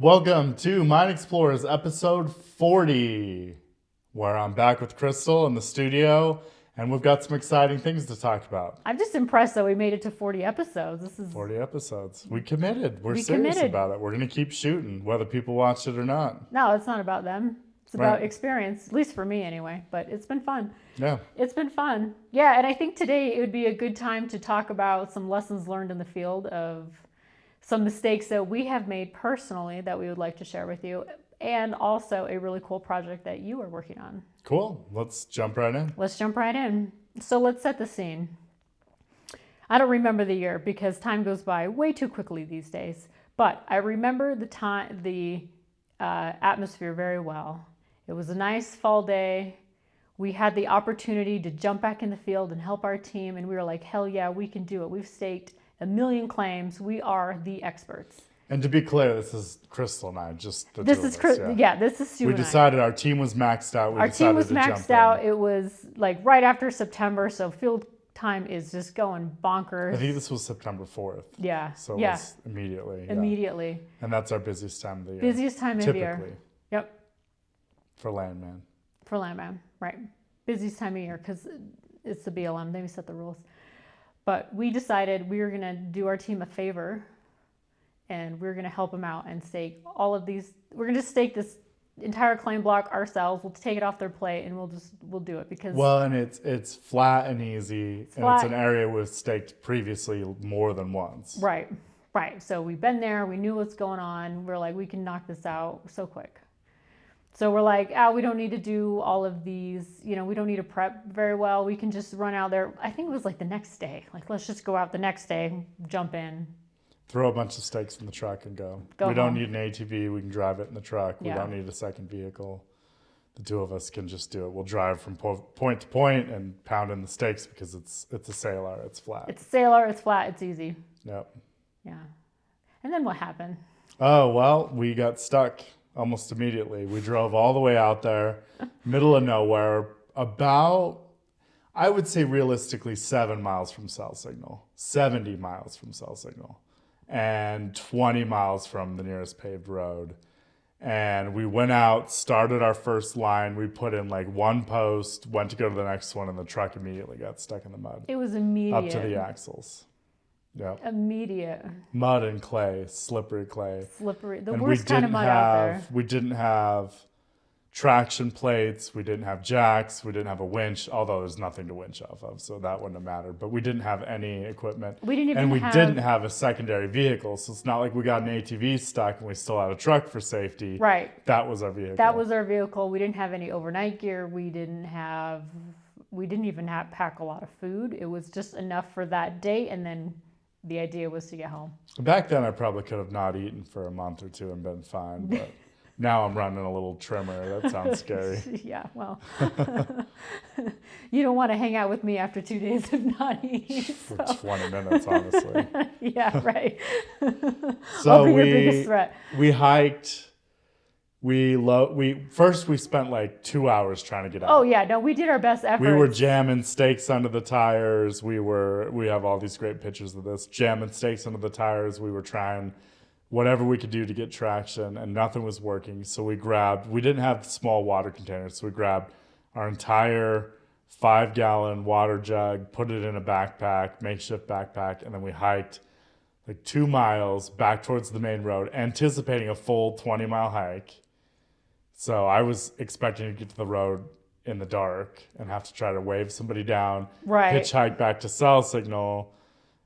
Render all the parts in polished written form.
Welcome to Mine Explorers episode 40, where I'm back with Crystal in the studio, and we've got some exciting things to talk about. I'm just impressed that we made it to 40 episodes. This is 40 episodes. We committed. We're serious about it. We're going to keep shooting, whether people watch it or not. No, it's not about them. It's about experience, at least for me anyway, but it's been fun. Yeah. It's been fun. Yeah, and I think today it would be a good time to talk about some lessons learned in the field of some mistakes that we have made personally that we would like to share with you, and also a really cool project that you are working on. Cool. Let's jump right in. Let's jump right in. So let's set the scene. I don't remember the year because time goes by way too quickly these days, but I remember the atmosphere very well. It was a nice fall day. We had the opportunity to jump back in the field and help our team, and we were like, hell yeah, we can do it. We've staked 1 million claims. We are the experts. And to be clear, this is Crystal and I, just the this two is of us. yeah, this is Sue. We decided our team was maxed out. Our team was maxed out. It was like right after September, so field time is just going bonkers. I think this was September 4th. Yeah. So it was immediately. Yeah. Immediately. And that's our busiest time of the year. Busiest time of year. Typically. Yep. For Landman. For Landman, right. Busiest time of year because it's the BLM. They set the rules. But we decided we were going to do our team a favor and we were going to help them out and stake all of these. We're going to stake this entire claim block ourselves. We'll take it off their plate and we'll do it because... Well, and it's flat and easy. And it's an area we've staked previously more than once. Right. So we've been there. We knew what's going on. We're like, we can knock this out so quick. So we're like, we don't need to do all of these, we don't need to prep very well. We can just run out there. I think it was like the next day. Like, let's just go out the next day, jump in. Throw a bunch of stakes in the truck and go. We don't need an ATV. We can drive it in the truck. We don't need a second vehicle. The two of us can just do it. We'll drive from point to point and pound in the stakes because it's a sailor. It's flat. It's a sailor. It's flat. It's easy. Yep. Yeah. And then what happened? Oh, well, we got stuck. Almost immediately. We drove all the way out there, middle of nowhere, about, I would say realistically, 7 miles from cell signal, 70 miles from cell signal, and 20 miles from the nearest paved road. And we went out, started our first line. We put in like one post, went to go to the next one, and the truck immediately got stuck in the mud. It was immediate. Up to the axles. Yep. Immediate. Mud and clay, slippery clay. Slippery. The worst kind of mud out there. We didn't have traction plates. We didn't have jacks. We didn't have a winch, although there's nothing to winch off of, so that wouldn't have mattered. But we didn't have any equipment. We didn't didn't have a secondary vehicle, so it's not like we got an ATV stuck and we still had a truck for safety. Right. That was our vehicle. That was our vehicle. We didn't have any overnight gear. We didn't even pack a lot of food. It was just enough for that day, and then the idea was to get home. Back then, I probably could have not eaten for a month or two and been fine, but now I'm running a little trimmer. That sounds scary. Yeah, well, you don't want to hang out with me after 2 days of not eating. For 20 minutes, honestly. Yeah, right. So I'll be your biggest threat. We hiked. We spent like 2 hours trying to get out. Oh yeah, no, we did our best efforts. We were jamming stakes under the tires. We have all these great pictures of this, jamming stakes under the tires. We were trying whatever we could do to get traction, and nothing was working. So we didn't have small water containers, so we grabbed our entire 5-gallon water jug, put it in a backpack, makeshift backpack, and then we hiked like 2 miles back towards the main road, anticipating a full 20-mile hike. So I was expecting to get to the road in the dark and have to try to wave somebody down, hitchhike back to cell signal,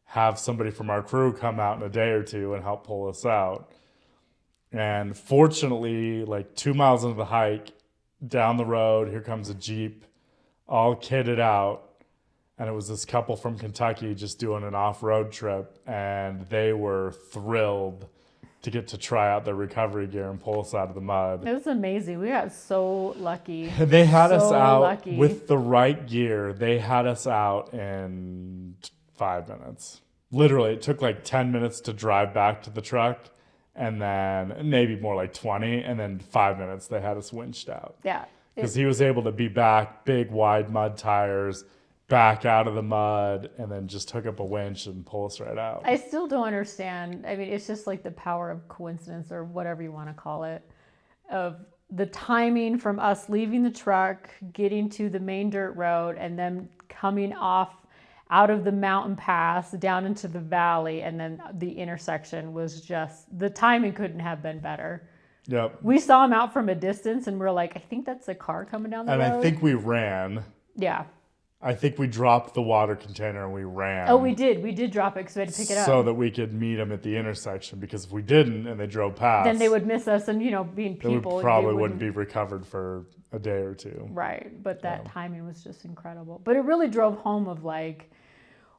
have somebody from our crew come out in a day or two and help pull us out. And fortunately, like 2 miles into the hike, down the road, here comes a Jeep, all kitted out. And it was this couple from Kentucky just doing an off-road trip, and they were thrilled to get to try out their recovery gear and pull us out of the mud. It was amazing. We got so lucky. They had us out with the right gear. They had us out in 5 minutes. Literally, it took like 10 minutes to drive back to the truck, and then maybe more like 20, and then 5 minutes they had us winched out. Yeah. Because he was able to be back, big, wide mud tires, back out of the mud and then just hook up a winch and pull us right out. I still don't understand. I mean, it's just like the power of coincidence or whatever you want to call it, of the timing from us leaving the truck, getting to the main dirt road, and then coming off out of the mountain pass down into the valley, and then the intersection was just, the timing couldn't have been better. Yep. We saw him out from a distance and we're like, I think that's a car coming down the road. And I think we ran. Yeah. I think we dropped the water container and we ran. Oh, we did. We did drop it because we had to pick it up. So that we could meet them at the intersection, because if we didn't and they drove past, then they would miss us, and being people, we probably wouldn't be recovered for a day or two. Right. But that timing was just incredible. But it really drove home of like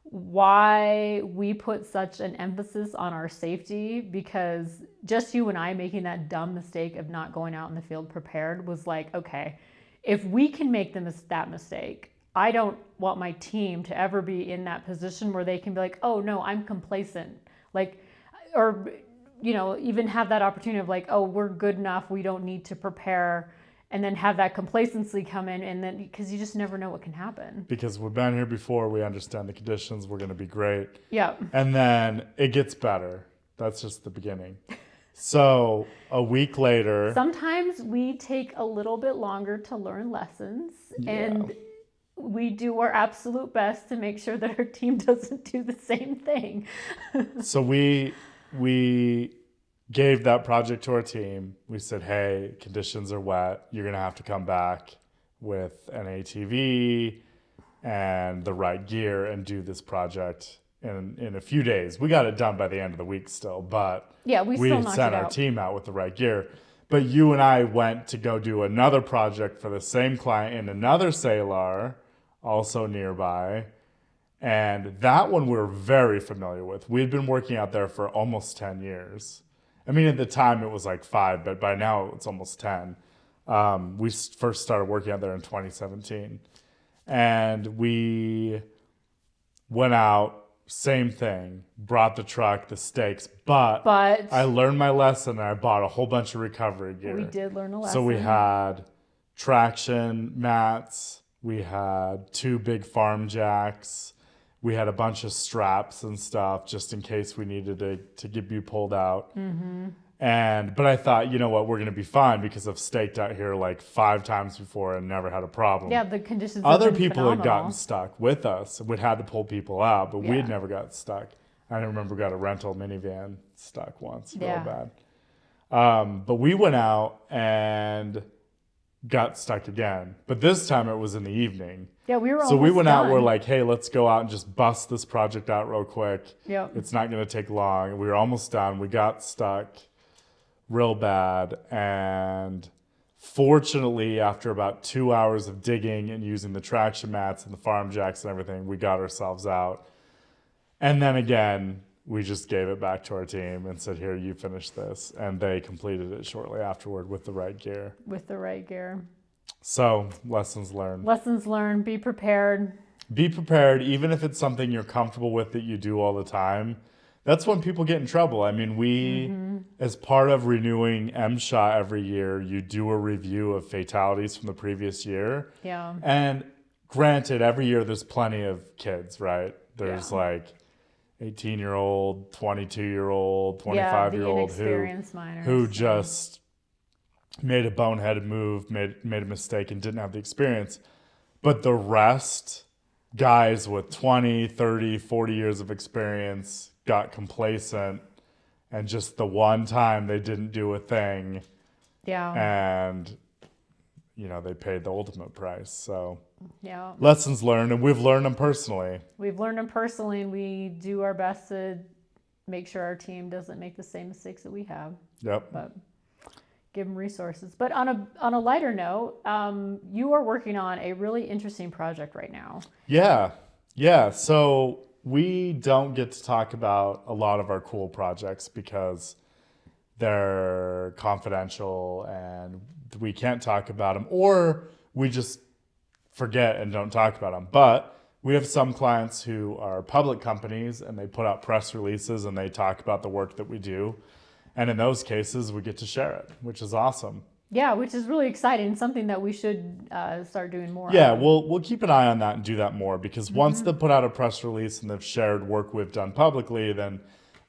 why we put such an emphasis on our safety, because just you and I making that dumb mistake of not going out in the field prepared was like, okay, if we can make that mistake, I don't want my team to ever be in that position where they can be like, oh no, I'm complacent. Like, or, even have that opportunity of like, oh, we're good enough, we don't need to prepare, and then have that complacency come in, and then, because you just never know what can happen. Because we've been here before, we understand the conditions, we're going to be great. Yeah. And then it gets better. That's just the beginning. So a week later. Sometimes we take a little bit longer to learn lessons, and we do our absolute best to make sure that our team doesn't do the same thing. So we gave that project to our team. We said, hey, conditions are wet. You're going to have to come back with an ATV and the right gear and do this project in a few days. We got it done by the end of the week still, but we still knocked sent it our out. team out with the right gear. But you and I went to go do another project for the same client in another salar, also nearby. And that one we're very familiar with. We had been working out there for almost 10 years. I mean, at the time it was like 5, but by now it's almost 10. We first started working out there in 2017. And we went out, same thing, brought the truck, the stakes, but I learned my lesson and I bought a whole bunch of recovery gear. We did learn a lesson. So we had traction mats, we had 2 big farm jacks, we had a bunch of straps and stuff just in case we needed to get you pulled out. Mm-hmm. But I thought, you know what, we're going to be fine because I've staked out here like 5 times before and never had a problem. Yeah, the conditions Other have been people phenomenal. had gotten stuck with us. We'd had to pull people out, but we had never got stuck. I remember got a rental minivan stuck once, real bad. But we went out and got stuck again. But this time it was in the evening. Yeah, we were So we went done. out, we're like, hey, let's go out and just bust this project out real quick. Yep. It's not going to take long. We were almost done. We got stuck real bad. And fortunately, after about 2 hours of digging and using the traction mats and the farm jacks and everything, we got ourselves out. And then again, we just gave it back to our team and said, here, you finish this. And they completed it shortly afterward with the right gear. With the right gear. So, lessons learned. Lessons learned. Be prepared. Be prepared, even if it's something you're comfortable with that you do all the time. That's when people get in trouble. I mean, we, as part of renewing MSHA every year, you do a review of fatalities from the previous year. Yeah. And granted, every year there's plenty of kids, right? There's like 18-year-old, 22-year-old, 25-year-old who just made a boneheaded move, made a mistake and didn't have the experience. But the rest, guys with 20, 30, 40 years of experience, got complacent, and just the one time they didn't do a thing. Yeah. And, they paid the ultimate price. So, yeah. Lessons learned, and we've learned them personally. We've learned them personally, and we do our best to make sure our team doesn't make the same mistakes that we have. Yep. But give them resources. But on a lighter note, you are working on a really interesting project right now. Yeah. So we don't get to talk about a lot of our cool projects because they're confidential and we can't talk about them, or we just forget and don't talk about them. But we have some clients who are public companies and they put out press releases and they talk about the work that we do. And in those cases, we get to share it, which is awesome. Yeah, which is really exciting. Something that we should start doing more Yeah, of. we'll keep an eye on that and do that more, because once they've put out a press release and they've shared work we've done publicly, then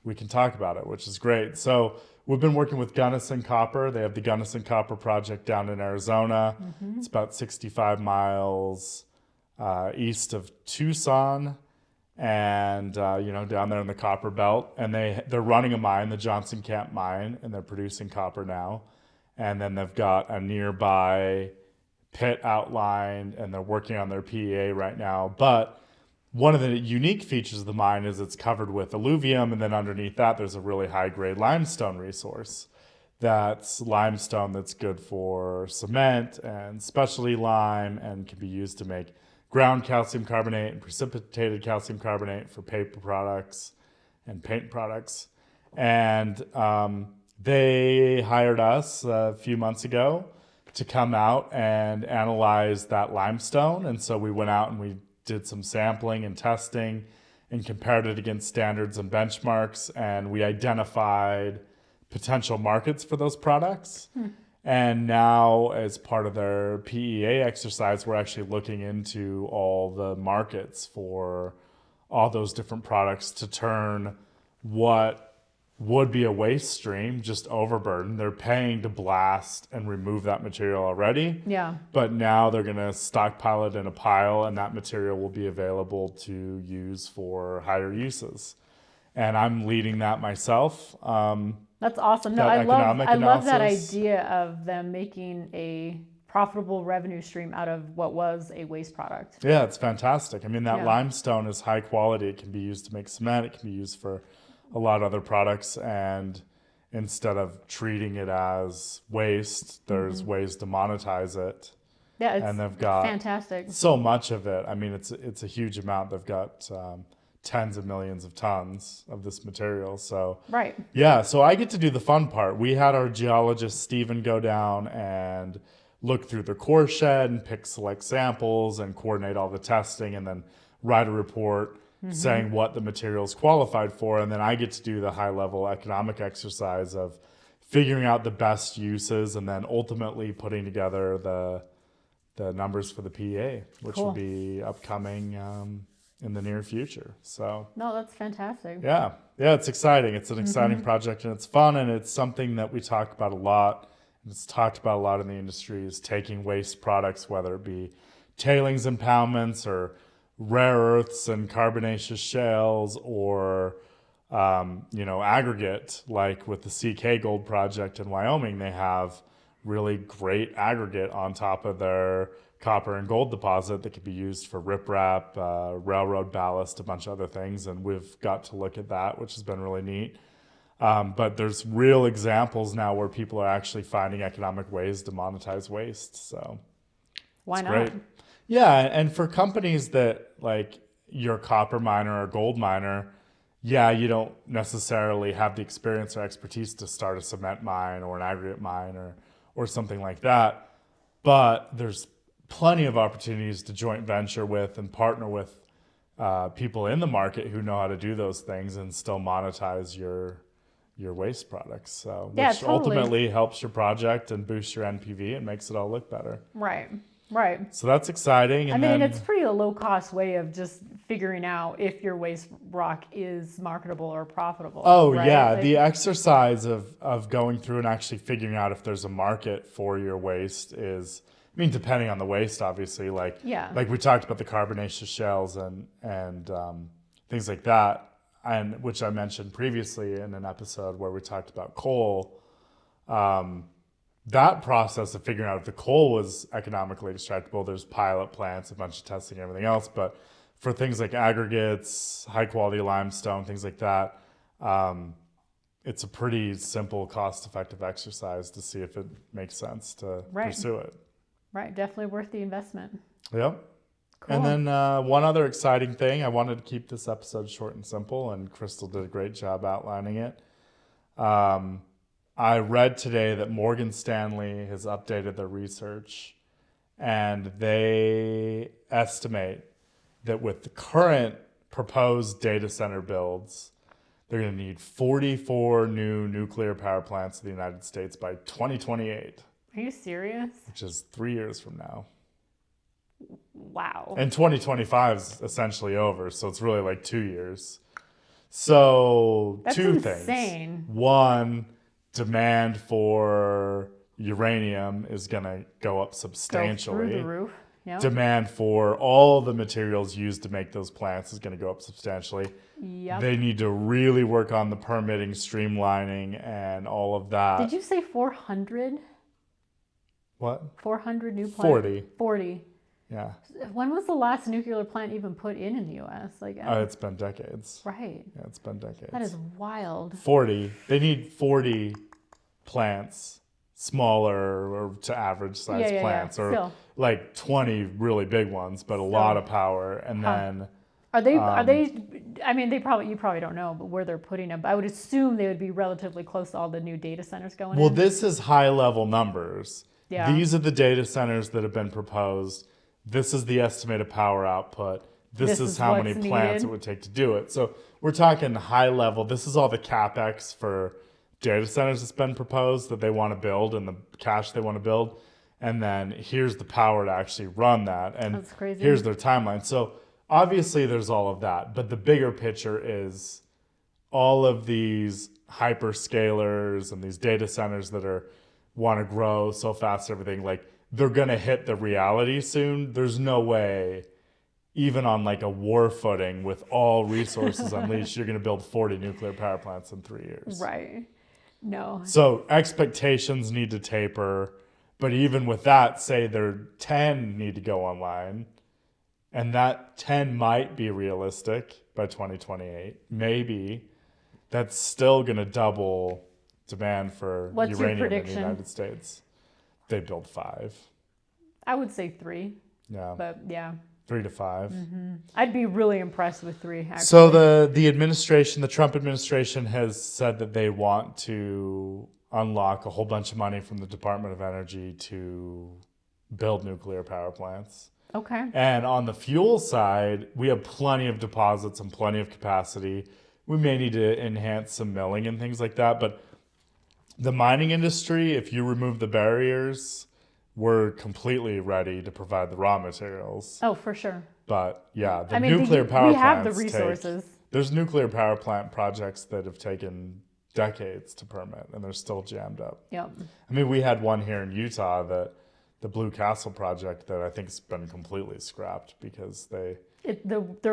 we can talk about it, which is great. So we've been working with Gunnison Copper. They have the Gunnison Copper project down in Arizona. It's about 65 miles east of Tucson, and down there in the copper belt. And they're running a mine, the Johnson Camp mine, and they're producing copper now. And then they've got a nearby pit outlined, and they're working on their PEA right now. But one of the unique features of the mine is it's covered with alluvium, and then underneath that there's a really high grade limestone resource. That's limestone that's good for cement and specialty lime, and can be used to make ground calcium carbonate and precipitated calcium carbonate for paper products and paint products. And they hired us a few months ago to come out and analyze that limestone. And so we went out and we did some sampling and testing and compared it against standards and benchmarks. And we identified potential markets for those products. And now, as part of their PEA exercise, we're actually looking into all the markets for all those different products to turn what would be a waste stream, just overburden. They're paying to blast and remove that material already. Yeah. But now they're going to stockpile it in a pile, and that material will be available to use for higher uses. And I'm leading that myself. That's awesome. No, That I love economic that analysis. idea of them making a profitable revenue stream out of what was a waste product. Yeah, it's fantastic. I mean, that Yeah. limestone is high quality. It can be used to make cement. It can be used for a lot of other products. And instead of treating it as waste, there's ways to monetize it. Yeah, it's And they've got fantastic. so much of it. I mean, it's a huge amount. They've got tens of millions of tons of this material. So Right. yeah, so I get to do the fun part. We had our geologist Steven go down and look through the core shed and pick select samples and coordinate all the testing, and then write a report saying what the material's qualified for. And then I get to do the high level economic exercise of figuring out the best uses, and then ultimately putting together the numbers for the PEA, which Cool. will be upcoming in the near future. So No, that's fantastic. yeah, it's exciting. It's an exciting project, and it's fun, and it's something that we talk about a lot. And it's talked about a lot in the industry, is taking waste products, whether it be tailings impoundments or rare earths and carbonaceous shales, or aggregate, like with the CK Gold project in Wyoming. They have really great aggregate on top of their copper and gold deposit that could be used for riprap, railroad ballast, a bunch of other things. And we've got to look at that, which has been really neat. But there's real examples now where people are actually finding economic ways to monetize waste. So Why it's not? great. Yeah, and for companies that, like, you're a copper miner or a gold miner, yeah, you don't necessarily have the experience or expertise to start a cement mine or an aggregate mine or something like that. But there's plenty of opportunities to joint venture with and partner with people in the market who know how to do those things and still monetize your waste products. So, Yeah, which totally. ultimately helps your project and boosts your NPV and makes it all look better. Right. Right. So that's exciting. And I mean, then, it's pretty a low cost way of just figuring out if your waste rock is marketable or profitable. oh right? yeah, Like, the exercise of going through and actually figuring out if there's a market for your waste is, I mean, depending on the waste, obviously, like Yeah. like we talked about the carbonaceous shells and things like that, and which I mentioned previously in an episode where we talked about coal. That process of figuring out if the coal was economically extractable, there's pilot plants, a bunch of testing, and everything else. But for things like aggregates, high quality limestone, things like that, it's a pretty simple, cost effective exercise to see if it makes sense to Right. pursue it. right. Definitely worth the investment. Yep. Cool. And then one other exciting thing, I wanted to keep this episode short and simple, and Crystal did a great job outlining it. I read today that Morgan Stanley has updated their research, and they estimate that with the current proposed data center builds, they're going to need 44 new nuclear power plants in the United States by 2028. Are you serious? which is 3 years from now. Wow. And 2025 is essentially over, so it's really like 2 years. So That's two insane. things. One, demand for uranium is going to go up Go substantially. through the roof. Yep. Demand for all the materials used to make those plants is going to go up substantially. Yep. They need to really work on the permitting, streamlining, and all of that. Did you say 400? What? 400 new plants? 40. 40. Yeah. When was the last nuclear plant even put in the U.S.? Like, It's been decades. right. Yeah, it's been decades. That is wild. 40. They need 40 plants, smaller or to average size plants, or Still. like 20 really big ones, but a lot of power. And then Are they? I mean, you probably don't know, but where they're putting them. I would assume they would be relatively close to all the new data centers going in. well, this is high level numbers. Yeah. These are the data centers that have been proposed. This is the estimated power output. This is how many what's plants needed. it would take to do it. So we're talking high level. This is all the CapEx for data centers that's been proposed that they want to build and the cash they want to build. And then here's the power to actually run that. And That's crazy. here's their timeline. So obviously there's all of that. But the bigger picture is all of these hyperscalers and these data centers that want to grow so fast, everything, like they're going to hit the reality soon. There's no way, even on like a war footing with all resources unleashed, you're going to build 40 nuclear power plants in 3 years. Right. No. So expectations need to taper. But even with that, say there 10 need to go online. And that 10 might be realistic by 2028. Maybe. That's still going to double demand for What's your uranium in the prediction? United States. They build 5. I would say 3, Yeah. but yeah. 3 to 5. I'd be really impressed with 3, actually. So the administration, the Trump administration, has said that they want to unlock a whole bunch of money from the Department of Energy to build nuclear power plants. Okay. And on the fuel side, we have plenty of deposits and plenty of capacity. We may need to enhance some milling and things like that, but the mining industry, if you remove the barriers, we're completely ready to provide the raw materials. Oh, for sure. But yeah, the I mean, nuclear power we plants have the resources. there's nuclear power plant projects that have taken decades to permit, and they're still jammed up. Yep. I mean, we had one here in Utah, that the Blue Castle project, that I think has been completely scrapped because Their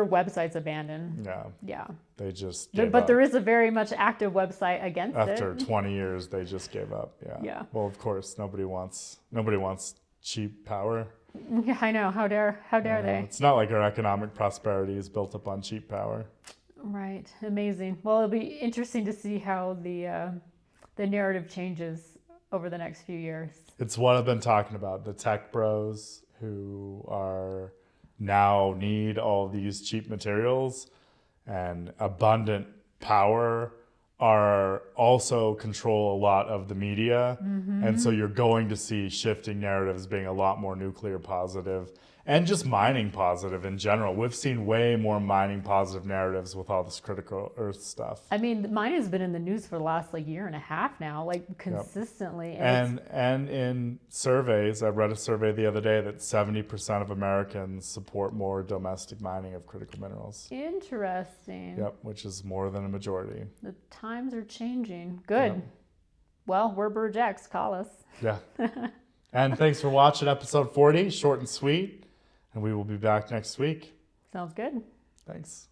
website's abandoned. yeah, Yeah. they just But gave up. there is a very much active website against After it. 20 years, they just gave up. Yeah. Well, of course, nobody wants cheap power. Yeah, I know. How dare they? It's not like our economic prosperity is built up on cheap power. Right. Amazing. Well, it'll be interesting to see how the narrative changes over the next few years. It's what I've been talking about. The tech bros who are now need all these cheap materials and abundant power are also control a lot of the media. And so you're going to see shifting narratives being a lot more nuclear positive and just mining positive in general. We've seen way more mining positive narratives with all this critical earth stuff. I mean, mine has been in the news for the last year and a half now, consistently. And in surveys, I read a survey the other day that 70% of Americans support more domestic mining of critical minerals. Interesting. Yep, which is more than a majority. The times are changing. Good. Yep. Well, we're Burgex. Call us. Yeah. And thanks for watching episode 40, short and sweet. And we will be back next week. Sounds good. Thanks.